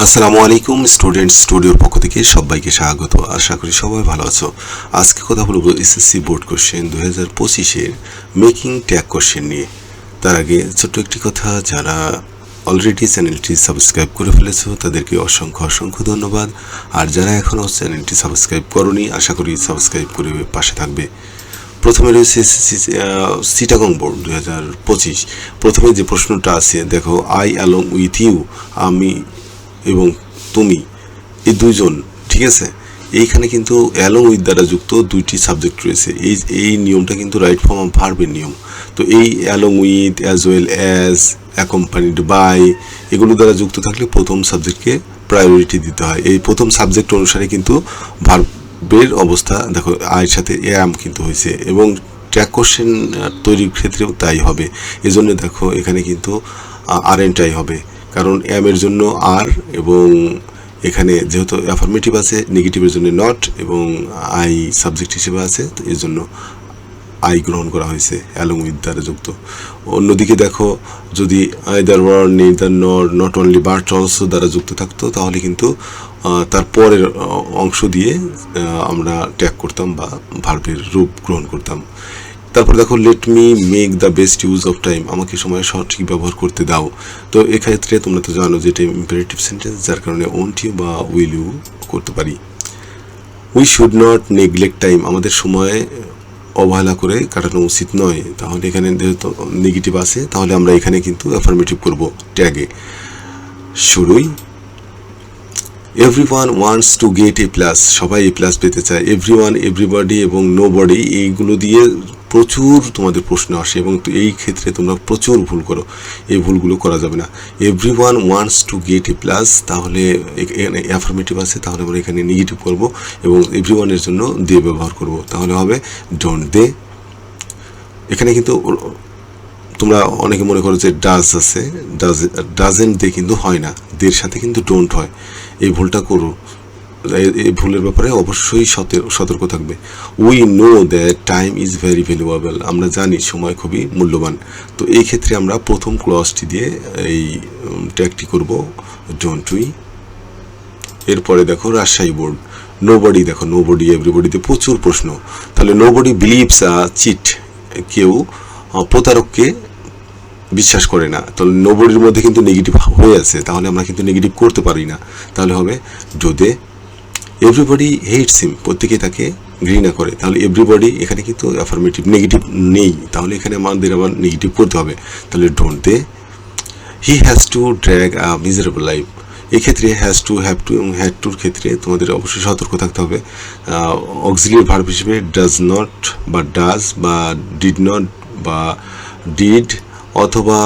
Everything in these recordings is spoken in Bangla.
আসসালামু আলাইকুম স্টুডেন্ট স্টুডিওর পক্ষ থেকে সবাইকে স্বাগত। আশা করি সবাই ভালো আছো। আজকে কথা বলবো এসএসসি বোর্ড কোশ্চেন 2025-এর মেকিং ট্যাগ কোশ্চেন নিয়ে। তার আগে ছোট্ট একটি কথা, যারা অলরেডি চ্যানেলটি সাবস্ক্রাইব করে ফেলেছো তাদেরকে অসংখ্য অসংখ্য ধন্যবাদ। আর যারা এখনও চ্যানেলটি সাবস্ক্রাইব করোনি, আশা করি সাবস্ক্রাইব করে পাশে থাকবে। প্রথমে রয়েছে চিটাগং বোর্ড 2025। প্রথমে যে প্রশ্নটা আছে দেখো, আই অ্যালং উইথ ইউ, আমি এবং তুমি, এই দুইজন, ঠিক আছে। এইখানে কিন্তু অ্যালং উইথ দ্বারা যুক্ত দুইটি সাবজেক্ট রয়েছে। এই নিয়মটা কিন্তু রাইট ফর্ম অফ ভার্বের নিয়ম। তো এই along with, as well as, accompanied by, এগুলো দ্বারা যুক্ত থাকলে প্রথম সাবজেক্টকে প্রায়োরিটি দিতে হয়। এই প্রথম সাবজেক্ট অনুসারে কিন্তু ভার্বের অবস্থা দেখো, আয়ের সাথে অ্যাম কিন্তু হয়েছে, এবং ট্যাগ কোশ্চেন তৈরির ক্ষেত্রেও তাই হবে। এজন্য দেখো এখানে কিন্তু আরএনটাই হবে, কারণ এম এর জন্য আর, এবং এখানে যেহেতু অ্যাফার্মেটিভ আছে, নেগেটিভের জন্য নট, এবং আই সাবজেক্ট হিসেবে আছে, তো এর জন্য আই গ্রহণ করা হয়েছে অ্যালং উইথ দ্বারা যুক্ত। অন্যদিকে দেখো, যদি আইদার ওয়ার, নেইদার নর, নট অনলি বাট অলসো দ্বারা যুক্ত থাকতো, তাহলে কিন্তু তার পরের অংশ দিয়ে আমরা ট্যাগ করতাম বা ভার্বের রূপ গ্রহণ করতাম। তারপর দেখো, late me make the best use of time, আমাকে সময়ের সঠিক ব্যবহার করতে দাও। তো এক্ষেত্রে তোমরা তো জানো যে এটা ইম্পারেটিভ সেন্টেন্স, যার কারণে ওন্ট ইউ বা উইল ইউ করতে পারি। We should not neglect time, আমাদের সময় অবহেলা করে কাটানো উচিত নয়। তাহলে এখানে যেহেতু নেগেটিভ আছে, তাহলে আমরা এখানে কিন্তু অ্যাফার্মেটিভ করব ট্যাগে। শুরুই everyone wants to get A plus, সবাই এ প্লাস পেতে চায়। এভরিওয়ান, এভরিবডি এবং নোবডি, এইগুলো দিয়ে প্রচুর তোমাদের প্রশ্ন আসে, এবং এই ক্ষেত্রে তোমরা প্রচুর ভুল করো। এই ভুলগুলো করা যাবে না। Everyone wants to get A plus, তাহলে এখানে অ্যাফার্মেটিভ আছে, তাহলে আমরা এখানে নেগেটিভ করব, এবং এভরিওয়ানের জন্য দে ব্যবহার করব, তাহলে হবে ডোন্ট দে। এখানে কিন্তু তোমরা অনেকে মনে করো যে ডাজ আছে, ডাজেন্ট দে কিন্তু হয় না, দের সাথে কিন্তু ডোন্ট হয়। এই ভুলটা করো, এই ভুলের ব্যাপারে অবশ্যই সতর্ক থাকবে। We know that time is very valuable, আমরা জানি সময় খুবই মূল্যবান। তো এই ক্ষেত্রে আমরা প্রথম ক্লজটি দিয়ে এই ট্যাগটি করব, ডোন্ট উই। এরপরে দেখো রাজশাহী বোর্ড, নোবডি, দেখো নোবডি, এভরিবডিতে প্রচুর প্রশ্ন। তাহলে নোবডি বিলিভস আ চিট, কেউ প্রতারককে বিশ্বাস করে না। তো নোবডির মধ্যে কিন্তু নেগেটিভ হয়ে আছে, তাহলে আমরা কিন্তু নেগেটিভ করতে পারি না, তাহলে হবে ডু দে। এভরিবডি হেটস হিম, প্রত্যেকেই তাকে ঘৃণা করে, তাহলে এভরিবডি এখানে কিন্তু অ্যাফার্মেটিভ, নেগেটিভ নেই, তাহলে এখানে আমাদের আবার নেগেটিভ করতে হবে, তাহলে don't they. He has to drag a miserable life, এক্ষেত্রে হ্যাজ টু, হ্যাভ টু এবং হ্যাড টুর ক্ষেত্রে তোমাদের অবশ্যই সতর্ক থাকতে হবে। অক্সিলিয়ারি ভার্ব হিসেবে ডাজ নট বা ডাজ বা ডিড নট বা ডিড, অথবা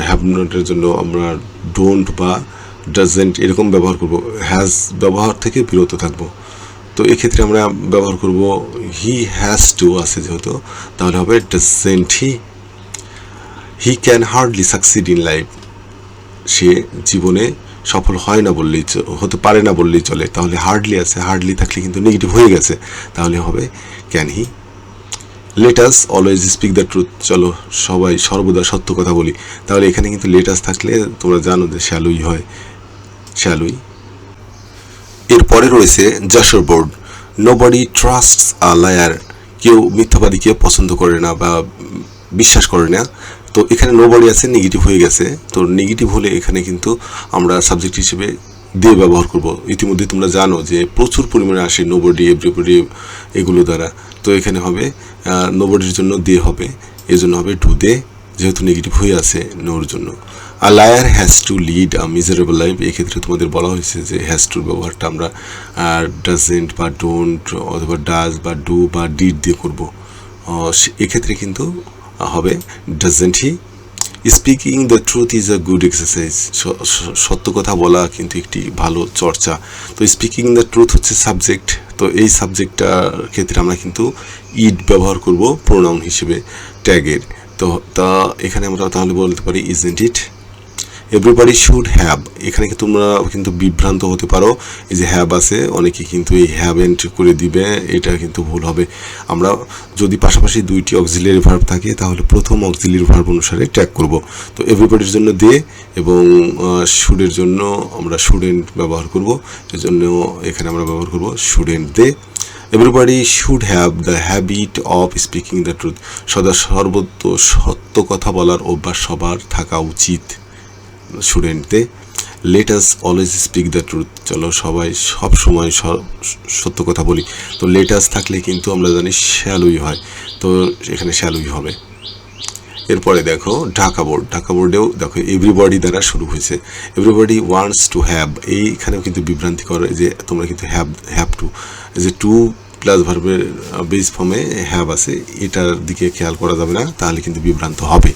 হ্যাভ নটের জন্য আমরা ডোন্ট বা ডাজেন্ট এরকম ব্যবহার করব। হ্যাজ ব্যবহার থেকে বিরত থাকবো। তো এক্ষেত্রে আমরা ব্যবহার করব হি হ্যাজ টু আছে যেহেতু, তাহলে হবে doesn't he. He can hardly succeed in life, সে জীবনে সফল হয় না বললেই, হতে পারে না বললেই চলে, তাহলে হার্ডলি আছে, হার্ডলি থাকলে কিন্তু নেগেটিভ হয়ে গেছে, তাহলে হবে can he. Late us always speak the truth, চলো সবাই সর্বদা সত্য কথা বলি, তাহলে এখানে কিন্তু লেট আস থাকলে তোমরা জানো যে শ্যালুই হয়, শ্যালুই। এরপরে রয়েছে Jessore board, nobody trusts a liar, কেউ মিথ্যাবাদীকে পছন্দ করে না বা বিশ্বাস করে না। তো এখানে নোবডি আছে, নেগেটিভ হয়ে গেছে, তো নেগেটিভ হলে এখানে কিন্তু আমরা সাবজেক্ট হিসেবে দে ব্যবহার করব। ইতিমধ্যে তোমরা জানো যে প্রচুর পরিমাণে আসে নোবডি, এভরিবডি এগুলো দ্বারা, তো এখানে হবে নোবডির জন্য দে হবে, এজন্য হবে টু দে, যেহেতু নেগেটিভ হয়ে আছে নোর জন্য। A liar has to lead a miserable life, এক্ষেত্রে তোমাদের বলা হয়েছে যে হ্যাজ টুর ব্যবহারটা আমরা ডাজেন্ট বা ডোন্ট অথবা ডাজ বা ডু বা ডিড দিয়ে করবো। এক্ষেত্রে কিন্তু হবে doesn't he. Speaking the truth is a good exercise, সত্য কথা বলা কিন্তু একটি ভালো চর্চা। তো স্পিকিং দ্য ট্রুথ হচ্ছে সাবজেক্ট, তো এই সাবজেক্টটার ক্ষেত্রে আমরা কিন্তু ইট ব্যবহার করব প্রোনাউন হিসেবে ট্যাগের। তো তা এখানে আমরা তাহলে বলতে পারি isn't it. Everybody should have, এখানে কি তোমরা কিন্তু বিভ্রান্ত হতে পারো, এই যে হ্যাভ আছে অনেকে কিন্তু এই হ্যাভেন্ট করে দিবে, এটা কিন্তু ভুল হবে। আমরা যদি পাশাপাশি দুইটি অক্সিলিয়ারি ভার্ব থাকে তাহলে প্রথম অক্সিলিয়ারি ভার্ব অনুসারে ট্যাগ করব। তো এভরিবডির জন্য দে এবং শুডের জন্য আমরা শুডেন্ট ব্যবহার করব, এজন্য এখানে আমরা ব্যবহার করব shouldn't they. Everybody should have the habit of speaking the truth, সদা সর্বত্র সত্য কথা বলার অভ্যাস সবার থাকা উচিত, shouldn't they. Let us always speak the truth, চলো সবাই সব সময় সত্য কথা বলি। তো লেট আস থাকলে কিন্তু আমরা জানি শ্যালুই হয়, তো এখানে শ্যালুই হবে। এরপরে দেখো ঢাকা বোর্ড, ঢাকা বোর্ডেও দেখো এভরিবডি দ্বারা শুরু হয়েছে, এভরিবডি ওয়ান্টস টু হ্যাভ, এইখানেও কিন্তু বিভ্রান্তি করে যে তোমরা কিন্তু হ্যাভ টু, যে টু প্লাস ভার্বের বেস ফর্মে হ্যাভ আছে, এটার দিকে খেয়াল করা যাবে না, তাহলে কিন্তু বিভ্রান্ত হবে।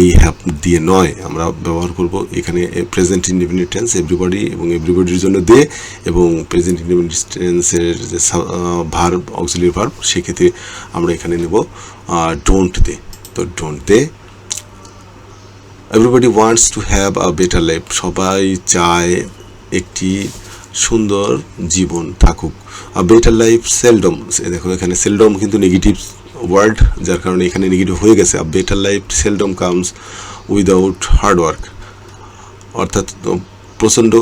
এই হ্যাভ দিয়ে নয়, আমরা ব্যবহার করব এখানে প্রেজেন্ট ইনডিফিনিট টেন্স এভরিবডি এবং এভরিবডির জন্য দে, এবং প্রেজেন্ট ইনডিফিনিট টেন্সের যে ভার্ব অক্সিলিয়ারি ভার্ব সেক্ষেত্রে আমরা এখানে নেব ডোন্ট দে। তো don't they. Everybody wants to have a better life, সবাই চায় একটি সুন্দর জীবন থাকুক। আ বেটার লাইফ সেলডম, দেখো এখানে সেলডম কিন্তু নেগেটিভ ওয়ার্ড, যার কারণে এখানে নেগেটিভ হয়ে গেছে। আ better life seldom comes without hard work, অর্থাৎ প্রচণ্ড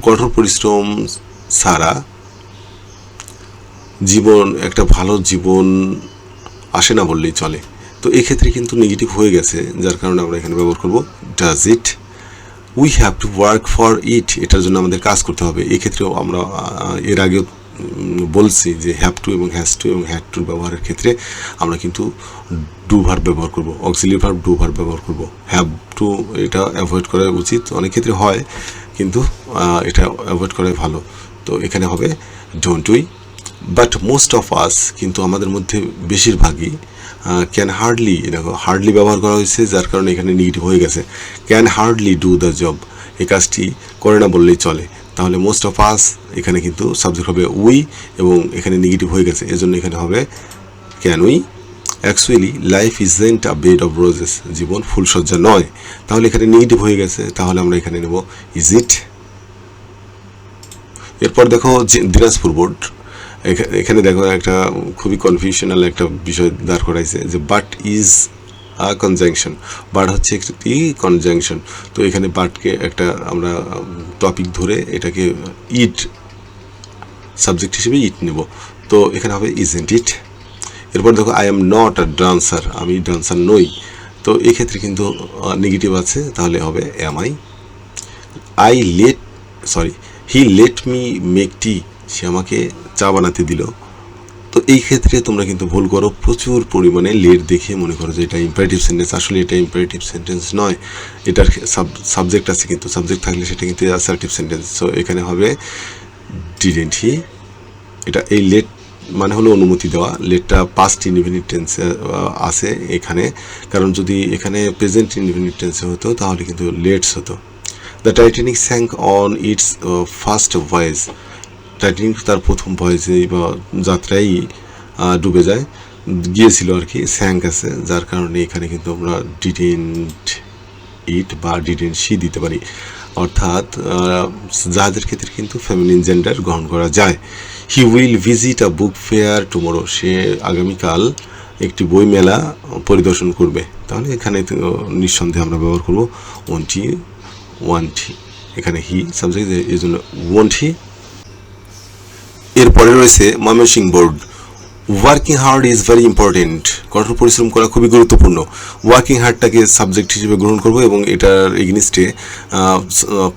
কঠোর পরিশ্রম ছাড়া জীবন, একটা ভালো জীবন আসে না বললেই চলে। তো এই ক্ষেত্রে কিন্তু নেগেটিভ হয়ে গেছে, যার কারণে আমরা এখানে ব্যবহার করব does it. We have to work for it, এটার জন্য আমাদের কাজ করতে হবে। এক্ষেত্রেও আমরা এর আগেও বলছি যে হ্যাভ টু এবং হ্যাজ টু এবং হ্যাড টুর ব্যবহারের ক্ষেত্রে আমরা কিন্তু ডু ভার্ব ব্যবহার করব, অক্সিলিয়ারি ভার্ব ডু ভার্ব ব্যবহার করব। হ্যাভ টু এটা অ্যাভয়েড করা উচিত, অনেক ক্ষেত্রে হয় কিন্তু এটা অ্যাভয়েড করাই ভালো। তো এখানে হবে don't we. But most of us, কিন্তু আমাদের মধ্যে বেশিরভাগই ক্যান হার্ডলি, দেখো হার্ডলি ব্যবহার করা হয়েছে, যার কারণে এখানে নেগেটিভ হয়ে গেছে। Can hardly do the job, এই কাজটি করে না বললেই চলে। তাহলে মোস্ট অফ আস এখানে কিন্তু সাবজেক্ট হবে উই, এবং এখানে নেগেটিভ হয়ে গেছে, এজন্য এখানে হবে can we. Actually life isn't a bed of roses, জীবন ফুলসজ্জা নয়, তাহলে এখানে নেগেটিভ হয়ে গেছে, তাহলে আমরা এখানে নেব ইজ ইট। এরপর দেখো দিনাজপুর বোর্ড, এখানে দেখো একটা খুবই কনফিউশনাল একটা বিষয় দাঁড় করাইছে যে but is a conjunction, but হচ্ছে একটি কনজাংশন। তো এখানে বাটকে একটা আমরা টপিক ধরে এটাকে ইট সাবজেক্ট হিসেবে ইট নেব, তো এখানে হবে ইজেন্ট ইট। এরপর দেখো I am not a dancer, আমি ডান্সার নই, তো এক্ষেত্রে কিন্তু নেগেটিভ আছে, তাহলে হবে am I. He let me make tea, সে আমাকে চা বানাতে দিল। তো এই ক্ষেত্রে তোমরা কিন্তু ভুল করো, প্রচুর পরিমাণে লেট দেখে মনে করো যে এটা ইম্পারেটিভ সেন্টেন্স, আসলে এটা ইম্পারেটিভ সেন্টেন্স নয়, এটার সাবজেক্ট আছে, কিন্তু সাবজেক্ট থাকলে সেটা কিন্তু অ্যাসার্টিভ সেন্টেন্স। সো এখানে হবে ডিডেন্ট হি। এটা এই লেট মানে হলো অনুমতি দেওয়া, লেটটা পাস্ট ইনডিফিনিট টেন্সে আছে এখানে, কারণ যদি এখানে প্রেজেন্ট ইনডিফিনিট টেন্সে হতো তাহলে কিন্তু লেটস হতো। The Titanic sank on its first voice, Titanic তার প্রথম ভয়েসে বা যাত্রায় ডুবে যায়, গিয়েছিল আর কি, স্যাঙ্ক আছে, যার কারণে এখানে কিন্তু আমরা ডিডেন্ট ইট বা ডিডেন্ট শি দিতে পারি। অর্থাৎ জাহাজের ক্ষেত্রে কিন্তু ফেমিনিন জেন্ডার গ্রহণ করা যায়। He will visit a book fair tomorrow, সে আগামীকাল একটি বই মেলা পরিদর্শন করবে, তাহলে এখানে নিঃসন্দেহে আমরা ব্যবহার করব ওয়ান্ট হি, এখানে হি সাবজেক্ট, এই জন্য ওয়ান্ট হি। এরপরে রয়েছে Mymensingh board, working hard is very important, কঠোর পরিশ্রম করা খুবই গুরুত্বপূর্ণ। ওয়ার্কিং হার্ডটাকে সাবজেক্ট হিসেবে গ্রহণ করব এবং এটার এগেইনস্টে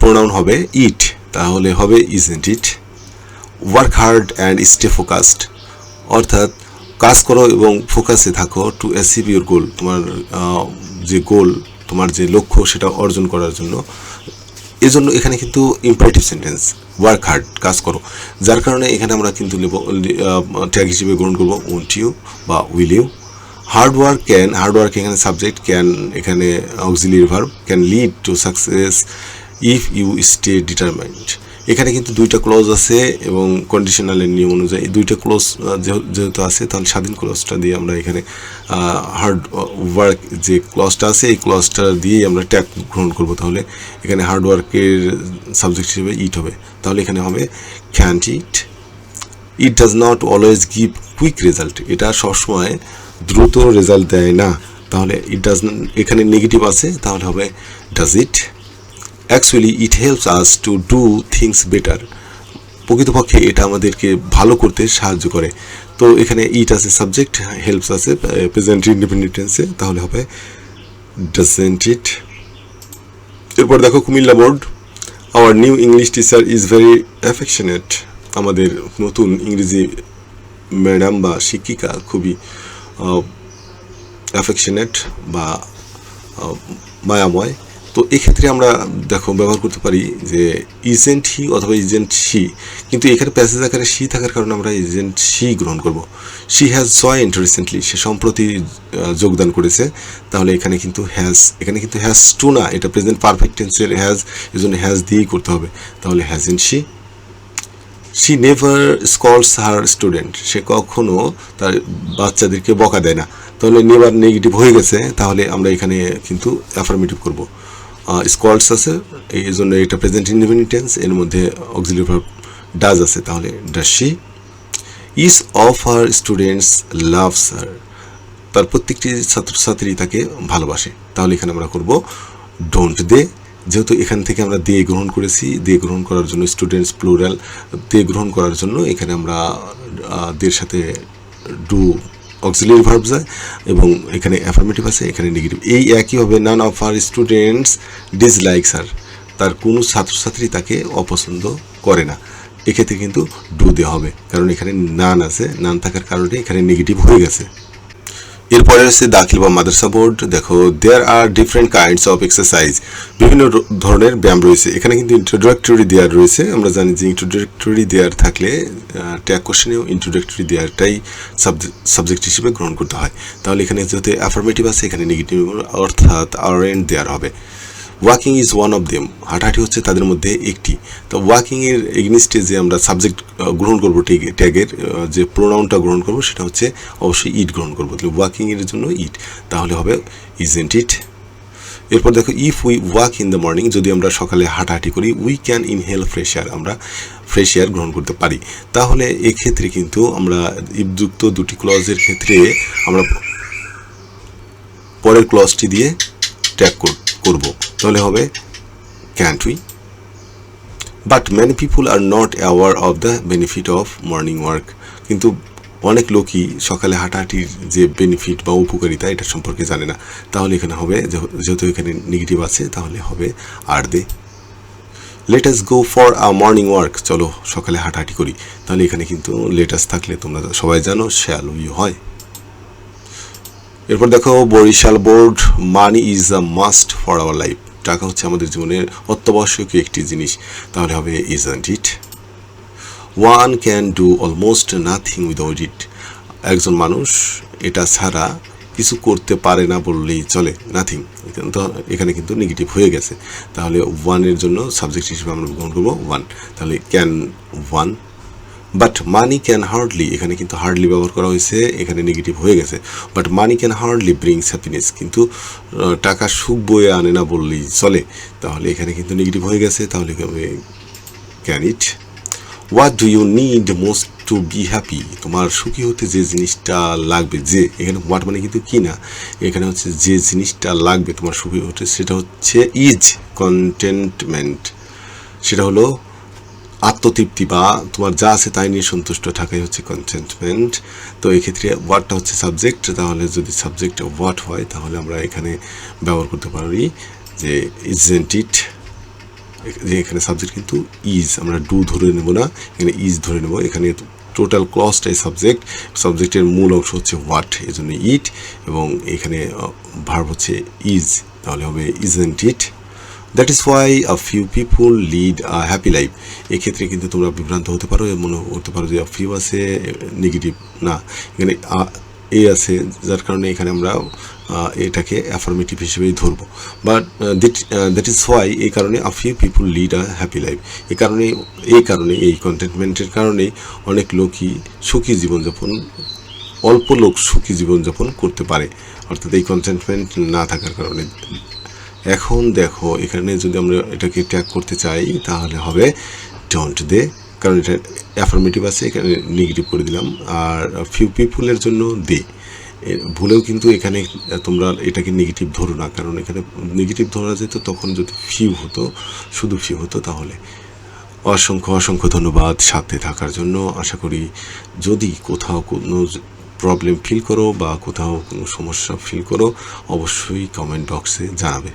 প্রোনাউন হবে ইট, তাহলে হবে isn't it. Work hard and stay focused, অর্থাৎ কাজ করো এবং ফোকাসে থাকো টু অ্যাচিভ ইউর গোল, তোমার যে গোল, তোমার যে লক্ষ্য সেটা অর্জন করার জন্য। এজন্য এখানে কিন্তু ইম্পারেটিভ সেন্টেন্স, ওয়ার্ক হার্ড, কাজ করো, যার কারণে এখানে আমরা কিন্তু ট্যাগ হিসেবে গ্রহণ করবো ওন্ট ইউ বা উইল ইউ। হার্ড ওয়ার্ক এখানে সাবজেক্ট, ক্যান এখানে auxiliary verb, can lead to success if you stay determined. এখানে কিন্তু দুইটা ক্লজ আছে এবং কন্ডিশনালের নিয়ম অনুযায়ী দুইটা ক্লজ যেহেতু আছে, তাহলে স্বাধীন ক্লজটা দিয়ে আমরা এখানে হার্ড ওয়ার্ক যে ক্লজটা আছে এই ক্লজটা দিয়েই আমরা ট্যাগ গ্রহণ করব। তাহলে এখানে হার্ড ওয়ার্কের সাবজেক্ট হিসেবে ইট হবে। তাহলে এখানে হবে can't it. It does not always give quick result. এটা সবসময় দ্রুত রেজাল্ট দেয় না। তাহলে ইট ডাজ, এখানে নেগেটিভ আছে, তাহলে হবে does it. Actually it helps us to do things better. প্রকৃতপক্ষে এটা আমাদেরকে ভালো করতে সাহায্য করে। তো এখানে ইট আছে সাবজেক্ট, হেল্পস আছে প্রেজেন্ট ইনডিপেন্ডেন্ট টেন্সে, তাহলে হবে ডাজন্ট ইট। এরপর দেখো Comilla board, our new English teacher is very affectionate. আমাদের নতুন ইংরেজি ম্যাডাম বা শিক্ষিকা খুবই অ্যাফেকশনেট বা মায়াময়। তো এক্ষেত্রে আমরা দেখো ব্যবহার করতে পারি যে ইজেন্ট হি অথবা ইজেন্ট শি, কিন্তু এখানে প্যাসেজ আকারে শি থাকার কারণে আমরা ইজেন্ট শি গ্রহণ করব। শি হ্যাজ জয়েন্ট রিসেন্টলি, সে সম্প্রতি যোগদান করেছে। তাহলে এখানে কিন্তু হ্যাজ টু না, এটা প্রেজেন্ট পারফেক্ট টেন্সের হ্যাজ, এই জন্য হ্যাজ দিয়েই করতে হবে। তাহলে hasn't she. She never scolds her student, সে কখনো তার বাচ্চাদেরকে বকা দেয় না। তাহলে নেভার নেগেটিভ হয়ে গেছে, তাহলে আমরা এখানে কিন্তু অ্যাফার্মেটিভ করব। স্কল্ডস আছে, এই জন্য এটা প্রেজেন্ট ইনডিপেন্ডেন্ট টেন্স, এর মধ্যে অক্সিলারি ভার্ব ডাজ আছে, তাহলে does she. Each of her students loves her, তার প্রত্যেকটি ছাত্রছাত্রী তাকে ভালোবাসে। তাহলে এখানে আমরা করব ডোন্ট দে। যেহেতু এখান থেকে আমরা দে গ্রহণ করেছি, দে গ্রহণ করার জন্য স্টুডেন্টস প্লুরাল, দে গ্রহণ করার জন্য এখানে আমরা দের সাথে ডু অক্সিলারি ভার্ব যায় এবং এখানে অ্যাফার্মেটিভ আছে, এখানে নেগেটিভ। এই একইভাবে none of our students dislikes her, তার কোনো ছাত্রছাত্রী তাকে অপছন্দ করে না। এক্ষেত্রে কিন্তু ডু দে হবে, কারণ এখানে নান আছে, নান থাকার কারণে এখানে নেগেটিভ হয়ে গেছে। এরপরে হচ্ছে দাখিল বা মাদ্রাসা বোর্ড। দেখো দেয়ার আর ডিফারেন্ট কাইন্ডস অফ এক্সারসাইজ, বিভিন্ন ধরনের ব্যায়াম রয়েছে। এখানে কিন্তু ইন্ট্রোডাক্টরি দেয়ার রয়েছে। আমরা জানি যে ইন্ট্রোডাক্টরি দেয়ার থাকলে ট্যাগ কোশ্চেনেও ইন্ট্রোডাক্টরি দেয়ারটাই সাবজেক্ট হিসেবে গ্রহণ করতে হয়। তাহলে এখানে যেহেতু অ্যাফার্মেটিভ আছে, এখানে নেগেটিভ অর্থাৎ আরেন্ট দেয়ার হবে। Walking is one of them, হাঁটাহাঁটি হচ্ছে তাদের মধ্যে একটি। তো ওয়াকিংয়ের এগনিস্টে যে আমরা সাবজেক্ট গ্রহণ করবো, ট্যাগের যে প্রোনাউনটা গ্রহণ করবো সেটা হচ্ছে অবশ্যই ইট গ্রহণ করবো। তাহলে ওয়াকিংয়ের জন্য ইট, তাহলে হবে ইজেন্ট ইট। এরপর দেখো if we walk in the morning, যদি আমরা সকালে হাঁটাহাঁটি করি, we can inhale fresh air, আমরা ফ্রেশ এয়ার গ্রহণ করতে পারি। তাহলে এক্ষেত্রে কিন্তু আমরা ইফযুক্ত দুটি ক্লজের ক্ষেত্রে আমরা পরের ক্লজটি দিয়ে ট্যাগ করব। তাহলে হবে can't we. But many people are not aware of the benefit of morning work, কিন্তু অনেক লোকই সকালে হাঁটাহাঁটির যে বেনিফিট বা উপকারিতা এটা সম্পর্কে জানে না। তাহলে এখানে হবে, যেহেতু এখানে নেগেটিভ আছে, তাহলে হবে are they. Let us go for a morning walk, চলো সকালে হাঁটাহাঁটি করি। তাহলে এখানে কিন্তু লেট আস থাকলে তোমরা সবাই জানো শ্যাল উই হয়। এরপর দেখো Barishal board, money is a must for our life, টাকা হচ্ছে আমাদের জীবনের অত্যাবশ্যকীয় একটি জিনিস। তাহলে হবে isn't it. One can do almost nothing without it, একজন মানুষ এটা ছাড়া কিছু করতে পারে না বললেই চলে, নাথিং। তো এখানে কিন্তু নেগেটিভ হয়ে গেছে, তাহলে ওয়ানের জন্য সাবজেক্ট হিসেবে আমরা গ্রহণ করবো ওয়ান। তাহলে can one. But money can hardly, এখানে কিন্তু হার্ডলি ব্যবহার করা হয়েছে, এখানে নেগেটিভ হয়ে গেছে। But money can hardly brings happiness, কিন্তু টাকা সুখ বয়ে আনে না বললেই চলে, তাহলে এখানে কিন্তু নেগেটিভ হয়ে গেছে। তাহলে can it. What do you need most to be happy, তোমার সুখী হতে যে জিনিসটা লাগবে, যে এখানে হোয়াট মানে কিন্তু কি না, এখানে হচ্ছে যে জিনিসটা লাগবে তোমার সুখী হতে, সেটা হচ্ছে ইজ কন্টেন্টমেন্ট, সেটা হলো আত্মতৃপ্তি বা তোমার যা আছে তাই নিয়ে সন্তুষ্ট থাকাই হচ্ছে কন্টেন্টমেন্ট। তো এক্ষেত্রে ওয়াটটা হচ্ছে সাবজেক্ট, তাহলে যদি সাবজেক্ট ওয়াট হয় তাহলে আমরা এখানে ব্যবহার করতে পারি যে ইজেন্ট ইট। যে এখানে সাবজেক্ট কিন্তু ইজ, আমরা ডু ধরে নেব না, এখানে ইজ ধরে নেব। এখানে টোটাল ক্লজটাই সাবজেক্ট, সাবজেক্টের মূল অংশ হচ্ছে হোয়াট, এই জন্য ইট, এবং এখানে ভার্ব হচ্ছে ইজ, তাহলে হবে isn't it. That is Y a few people lead a happy life, এক্ষেত্রে কিন্তু তোমরা বিভ্রান্ত হতে পারো, মনে করতে পারো যে ফিউ আছে নেগেটিভ, না, এখানে এ আছে, যার কারণে এখানে আমরা এটাকে অ্যাফার্মেটিভ হিসেবেই ধরবো। বাট দ্যাট ইজ হোয়াই, এই কারণে a few people lead a happy life, এই কারণে এই কন্টেন্টমেন্টের কারণেই অনেক লোকই সুখী জীবনযাপন, অল্প লোক সুখী জীবনযাপন করতে পারে, অর্থাৎ এই কন্টেন্টমেন্ট না থাকার কারণে। এখন দেখো এখানে যদি আমরা এটাকে ট্যাগ করতে চাই তাহলে হবে ডোন্ট দে, কারণ এটা অ্যাফার্মেটিভ আছে, এখানে নেগেটিভ করে দিলাম। আর ফিউ পিপুলের জন্য দে, ভুলেও কিন্তু এখানে তোমরা এটাকে নেগেটিভ ধরো না, কারণ এখানে নেগেটিভ ধরা যেত তখন যদি ফিউ হতো, শুধু ফিউ হতো। তাহলে অসংখ্য ধন্যবাদ সাথে থাকার জন্য। আশা করি যদি কোথাও কোনো প্রবলেম ফিল করো বা কোথাও কোনো সমস্যা ফিল করো, অবশ্যই কমেন্ট বক্সে জানাবে।